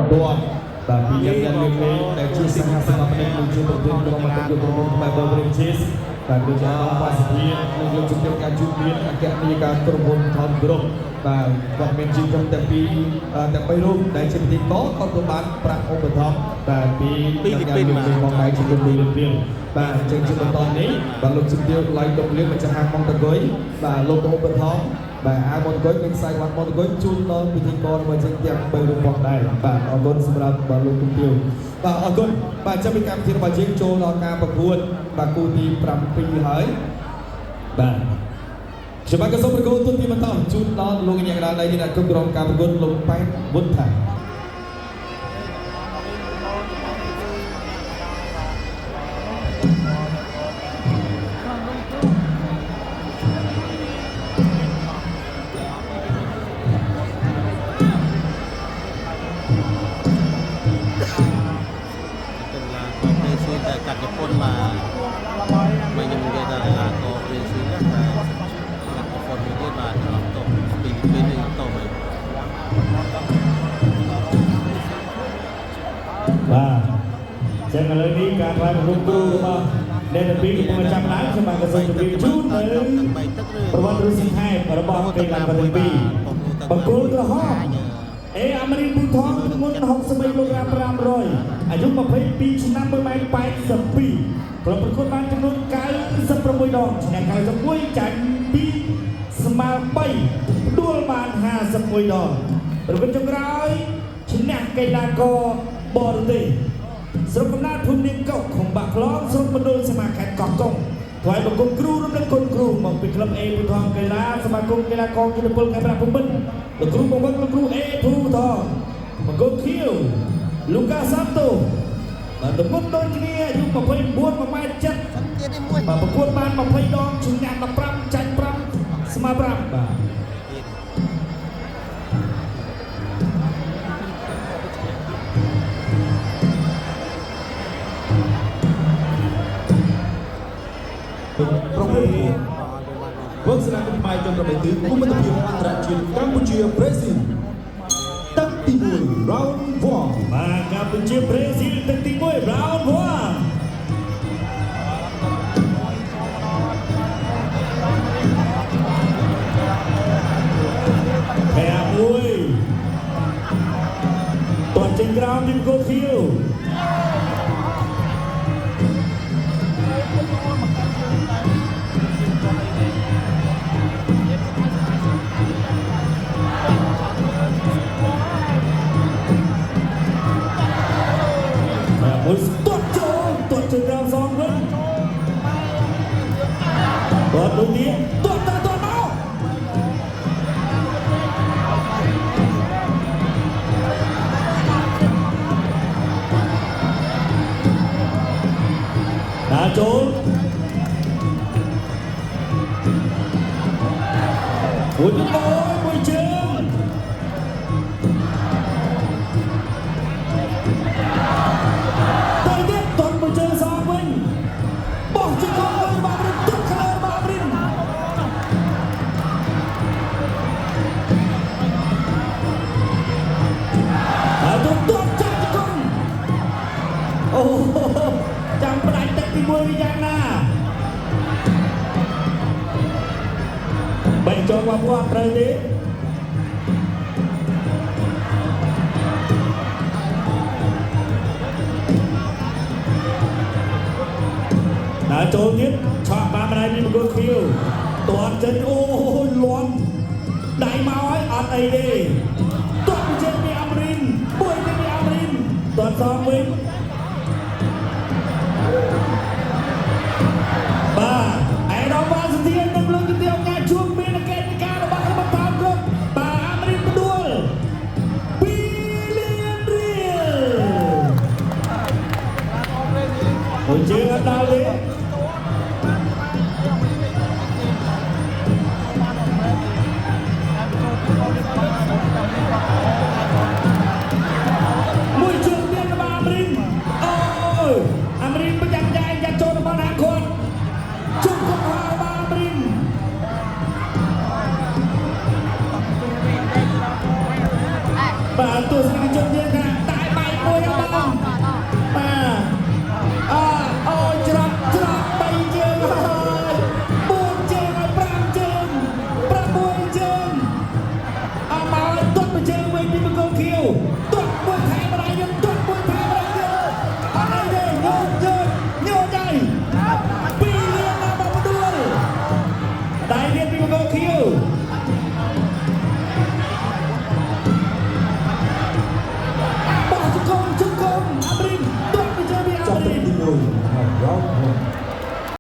Tuan tapi yang lebih dari sangat sangat menuju bertemu dengan materi pada Bridges dan juga pasti menuju ke kajuan agak turun tahun grup dan buat menjikan tapi room dari cerita korban perang obat tapi yang lebih mengenai juga lebih dan cerita tahun ini baru cerita lain lebih macam hamon tergoi dan logo obatបាទអាមន្តគុយមានខ្សែវត្តមន្តគុយជូនដល់ពិធីករមួយជាងទាំង3រូបផងដែរបាទអរគុណសម្រាប់បាទលោកជំទាវបាទអរគុណបាទចាំពីកម្មវិធីរបស់យើងចូលដល់ការប្រកួតបាទគូទី7ហើយបាទខ្ញុំបានសូមប្រកួតទូទីបន្តជូនដល់លោកអ្នកកណ្ដាលដៃនៃអ្នកគ្រប់គ្រងការប្រកួតលោកប៉ែនវុនថាចឹងឥឡូវនេះការផ្លាយប្រគំគ្រូរបស់អ្នកទាំងពីរកំពុងចាប់ដើមខ្ញុំបានសូមជម្រាបជូនទៅប្រវត្តិរូបសង្ខេបរបស់កីឡាករទាំងពីរបង្គោលក្រហមអេអាមេរិកពូថងទម្ងន់63គីឡូក្រាម500អាយុ22ឆ្នាំ1.82ម៉ែត្រក្រុមប្រកួតបានចំនួន96ដងឈ្នះ91ចាញ់2ស្មើ3ដួលបាន51ដងប្រកួតចុងក្រោយឈ្នះកីឡាករបរទេសស្រុកកំណើតភូមិនាងកុកខុំបាក់ខ្លងស្រុកមណ្ឌលសមាខេត្តកោះកុងថ្វាយបង្គំគ្រូរំលឹកគុណគ្រូមកពីក្លឹបអេភូថងកីឡាសមាគមកីឡាករជលពលខេត្តប្រាក់ភូមិន្ទលោកគ្រូបង្វឹកលោកគ្រូអេភូថងបង្គំខៀវលូកាសាតូបាទទំនុកដូចគ្នាអាយុ24 1.7ម៉ែត្របាទប្រកួតបាន20ដងឈ្នះ15ចាញ់5ស្មើ5បាទប្រភេទវឹកស្នាមផ្នែកចំប្របីទិសគុំមិត្តភាពអន្តរជាតិកម្ពុជាប្រេស៊ីលទឹកទី1 round 1បាទកម្ពុជាប្រេស៊ីលទឹកទី1 round 1បែមួយតន់ចេញក្រោមពីគោខៀវមួយស្ទាត់ចូលទាត់ជើងក្រោមសងវិញទាត់ដូចនេះទាត់មកដាក់ចូលមួយជើងចាំផ្ដាច់ទឹកទី1យ៉ាងណាបែកចូលមកពួកត្រូវទេដល់ចូលទៀតឆក់បានម្ដាយពីបង្គោលខៀវទាត់ចេញអូយលាន់ដៃមកហើយអត់អីទេទាត់ចេញពីអមរិនមួយទៅពីអមរិនទាត់សងវិញបាទឯរ៉ាវ៉ាសធាននឹងលើកទៅទៀតការជួបមានអគ្គនាយករបស់ក្រុមបាល់គ្រប់បាទអាមេរិកផ្ដួល2លានរៀលអូជើងអត់ដល់ទេមួយជើងទៀតរបស់អាមេរិកអូអាមេរិកប្រចាំចាយចាត់ចូលរបស់ណាគាត់ជុំកំហល់របស់អាមេរិកបាទទស្សនិកជនយើងថាតែ មួយដល់